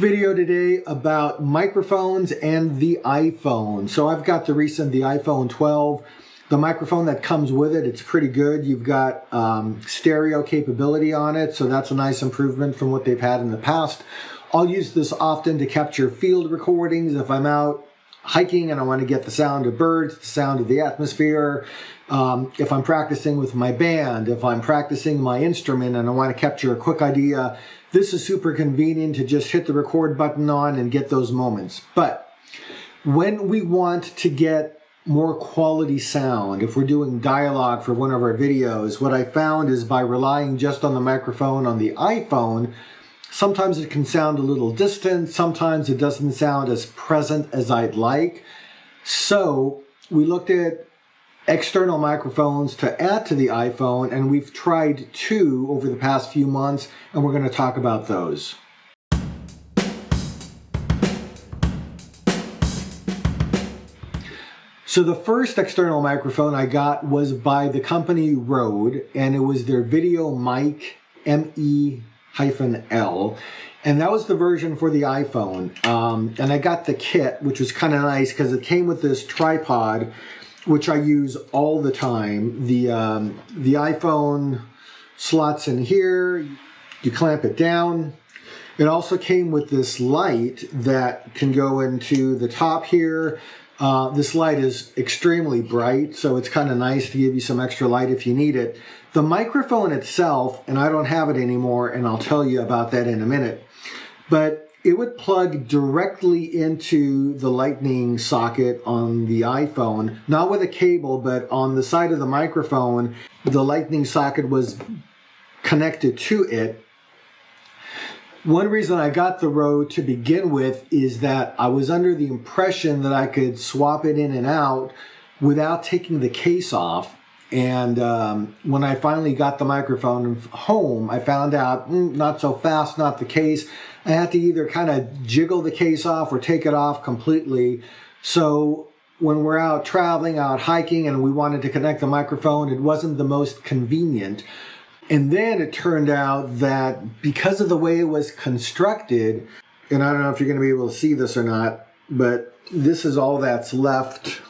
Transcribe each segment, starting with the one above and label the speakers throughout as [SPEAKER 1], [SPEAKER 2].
[SPEAKER 1] Video today about microphones and the iPhone. So I've got the iPhone 12. The microphone that comes with it, it's pretty good. You've got stereo capability on it, so that's a nice improvement from what they've had in the past. I'll use this often to capture field recordings if I'm out hiking and I want to get the sound of birds, the sound of the atmosphere. If I'm practicing with my band, if I'm practicing my instrument and I want to capture a quick idea, this is super convenient to just hit the record button on and get those moments. But when we want to get more quality sound, if we're doing dialogue for one of our videos, what I found is by relying just on the microphone on the iPhone, sometimes it can sound a little distant, sometimes it doesn't sound as present as I'd like. So we looked at external microphones to add to the iPhone, and we've tried two over the past few months, and we're going to talk about those. So the first external microphone I got was by the company RØDE, and it was their VideoMic ME-L. And that was the version for the iPhone. And I got the kit, which was kind of nice because it came with this tripod, which I use all the time. The iPhone slots in here, you clamp it down. It also came with this light that can go into the top here. This light is extremely bright, so it's kind of nice to give you some extra light if you need it. The microphone itself, and I don't have it anymore, and I'll tell you about that in a minute, but it would plug directly into the lightning socket on the iPhone, not with a cable, but on the side of the microphone, the lightning socket was connected to it. One reason I got the RØDE to begin with is that I was under the impression that I could swap it in and out without taking the case off. And when I finally got the microphone home, I found out, not so fast, not the case. I had to either kind of jiggle the case off or take it off completely. So when we're out traveling, out hiking, and we wanted to connect the microphone, it wasn't the most convenient. And then it turned out that because of the way it was constructed, and I don't know if you're going to be able to see this or not, but this is all that's left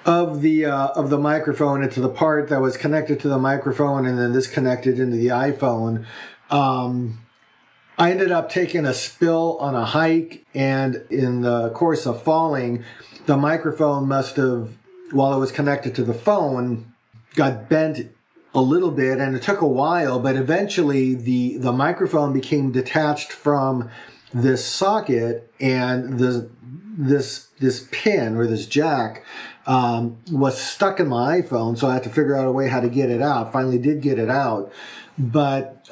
[SPEAKER 1] of the microphone. It's the part that was connected to the microphone, and then this connected into the iPhone. I ended up taking a spill on a hike, and in the course of falling, the microphone must have, while it was connected to the phone, got bent a little bit, and it took a while, but eventually the microphone became detached from this socket, and this pin or this jack was stuck in my iPhone, so I had to figure out a way how to get it out. Finally did get it out, but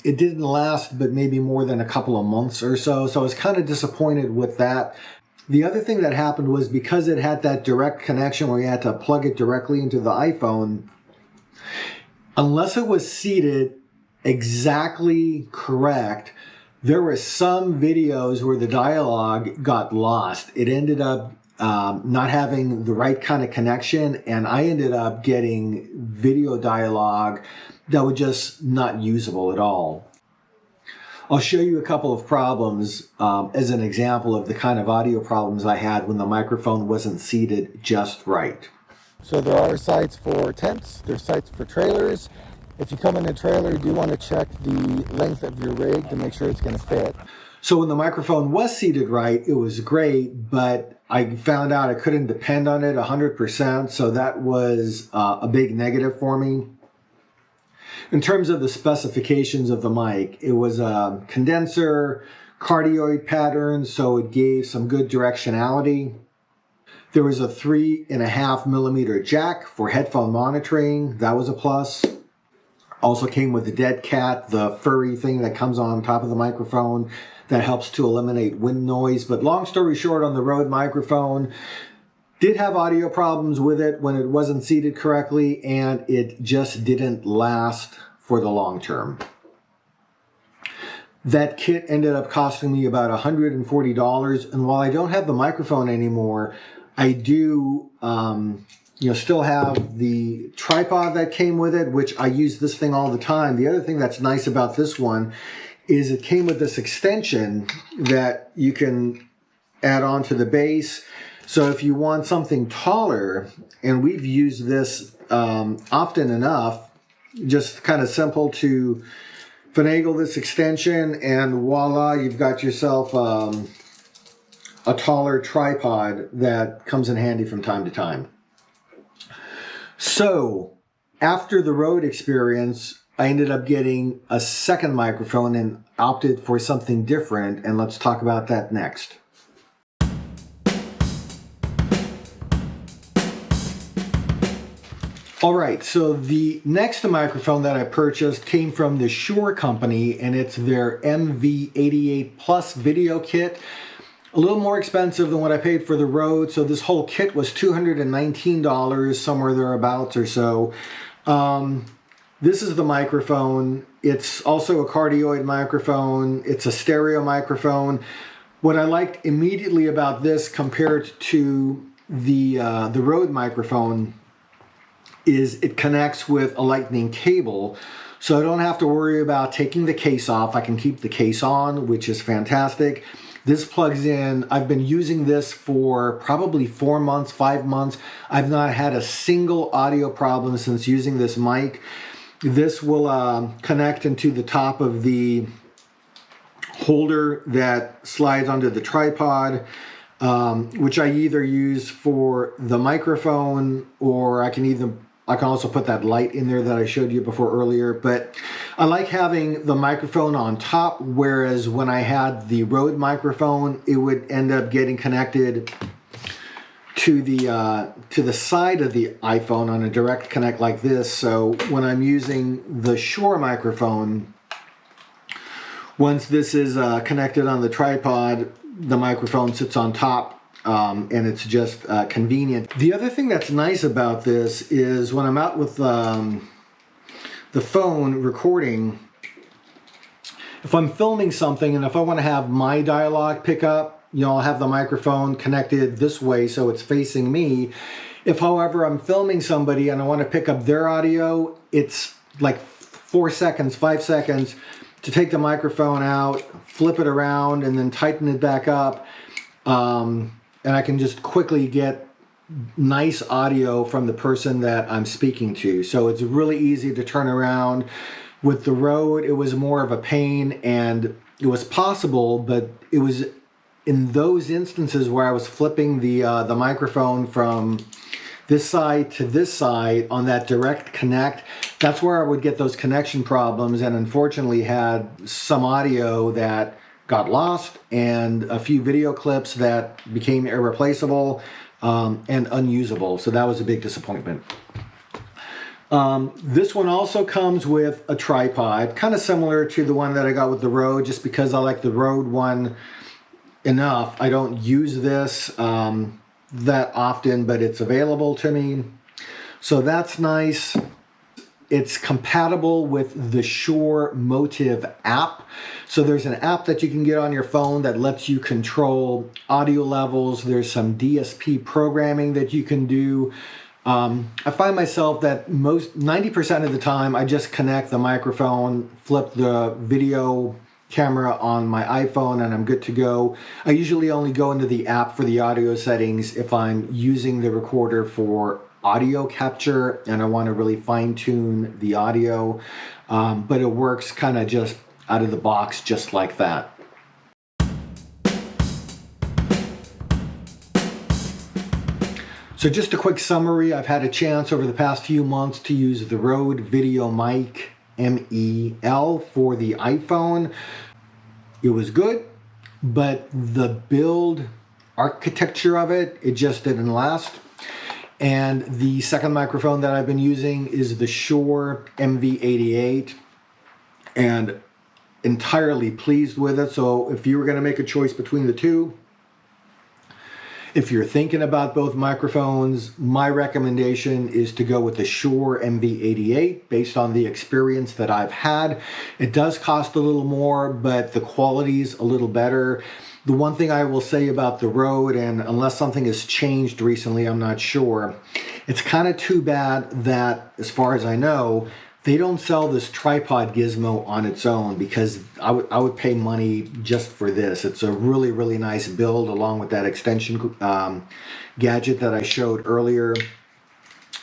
[SPEAKER 1] it didn't last but maybe more than a couple of months or so, so I was kind of disappointed with that. The other thing that happened was because it had that direct connection where you had to plug it directly into the iPhone, unless it was seated exactly correct, there were some videos where the dialogue got lost. It ended up not having the right kind of connection, and I ended up getting video dialogue that was just not usable at all. I'll show you a couple of problems as an example of the kind of audio problems I had when the microphone wasn't seated just right. So there are sites for tents, there's sites for trailers. If you come in a trailer, you do want to check the length of your rig to make sure it's going to fit. So when the microphone was seated right, it was great, but I found out I couldn't depend on it 100%, so that was a big negative for me. In terms of the specifications of the mic, it was a condenser, cardioid pattern, so it gave some good directionality. There was a 3.5 millimeter jack for headphone monitoring. That was a plus. Also came with the dead cat, the furry thing that comes on top of the microphone that helps to eliminate wind noise. But long story short, on the RØDE microphone, did have audio problems with it when it wasn't seated correctly, and it just didn't last for the long term. That kit ended up costing me about $140, and while I don't have the microphone anymore, I do still have the tripod that came with it, which I use this thing all the time. The other thing that's nice about this one is it came with this extension that you can add on to the base. So if you want something taller, and we've used this often enough, just kind of simple to finagle this extension, and voila, you've got yourself a taller tripod that comes in handy from time to time. So after the Rode experience, I ended up getting a second microphone and opted for something different, and let's talk about that next. All right, so the next microphone that I purchased came from the Shure company, and it's their MV88 Plus video kit. A little more expensive than what I paid for the Rode, so this whole kit was $219, somewhere thereabouts or so. This is the microphone. It's also a cardioid microphone. It's a stereo microphone. What I liked immediately about this compared to the Rode microphone is it connects with a lightning cable, so I don't have to worry about taking the case off. I can keep the case on, which is fantastic. This plugs in. I've been using this for probably 4 months, 5 months. I've not had a single audio problem since using this mic. This will connect into the top of the holder that slides onto the tripod, which I either use for the microphone, or I can also put that light in there that I showed you before earlier. But I like having the microphone on top, whereas when I had the Rode microphone, it would end up getting connected to the side of the iPhone on a direct connect like this. So when I'm using the Shure microphone, once this is connected on the tripod, the microphone sits on top. And it's just convenient. The other thing that's nice about this is when I'm out with the phone recording, if I'm filming something and if I want to have my dialogue pick up, I'll have the microphone connected this way so it's facing me. If, however, I'm filming somebody and I want to pick up their audio, it's like 4 seconds, 5 seconds to take the microphone out, flip it around, and then tighten it back up. And I can just quickly get nice audio from the person that I'm speaking to. So it's really easy to turn around. With the Rode, it was more of a pain, and it was possible, but it was in those instances where I was flipping the microphone from this side to this side on that direct connect, that's where I would get those connection problems, and unfortunately had some audio that got lost and a few video clips that became irreplaceable and unusable. So that was a big disappointment. This one also comes with a tripod, kind of similar to the one that I got with the Rode, just because I like the Rode one enough. I don't use this that often, but it's available to me. So that's nice. It's compatible with the Shure Motive app. So there's an app that you can get on your phone that lets you control audio levels. There's some DSP programming that you can do. I find myself that 90% of the time I just connect the microphone, flip the video camera on my iPhone, and I'm good to go. I usually only go into the app for the audio settings if I'm using the recorder for audio capture and I want to really fine-tune the audio, but it works kind of just out of the box just like that. So just a quick summary, I've had a chance over the past few months to use the RØDE VideoMic ME-L for the iPhone. It was good, but the build architecture of it just didn't last. And the second microphone that I've been using is the Shure MV88, and entirely pleased with it. So if you were going to make a choice between the two, if you're thinking about both microphones, my recommendation is to go with the Shure MV88 based on the experience that I've had. It does cost a little more, but the quality's a little better. The one thing I will say about the Rode, and unless something has changed recently, I'm not sure, it's kind of too bad that, as far as I know, they don't sell this tripod gizmo on its own, because I would pay money just for this. It's a really, really nice build, along with that extension gadget that I showed earlier.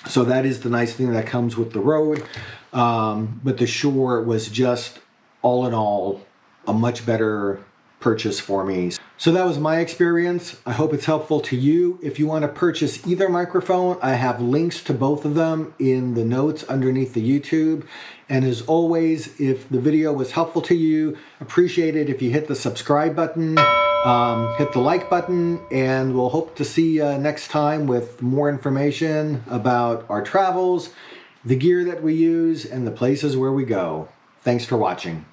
[SPEAKER 1] So that is the nice thing that comes with the Rode. But the Shure was just, all in all, a much better purchase for me. So that was my experience. I hope it's helpful to you. If you want to purchase either microphone, I have links to both of them in the notes underneath the YouTube. And as always, if the video was helpful to you, appreciate it if you hit the subscribe button, hit the like button, and we'll hope to see you next time with more information about our travels, the gear that we use, and the places where we go. Thanks for watching.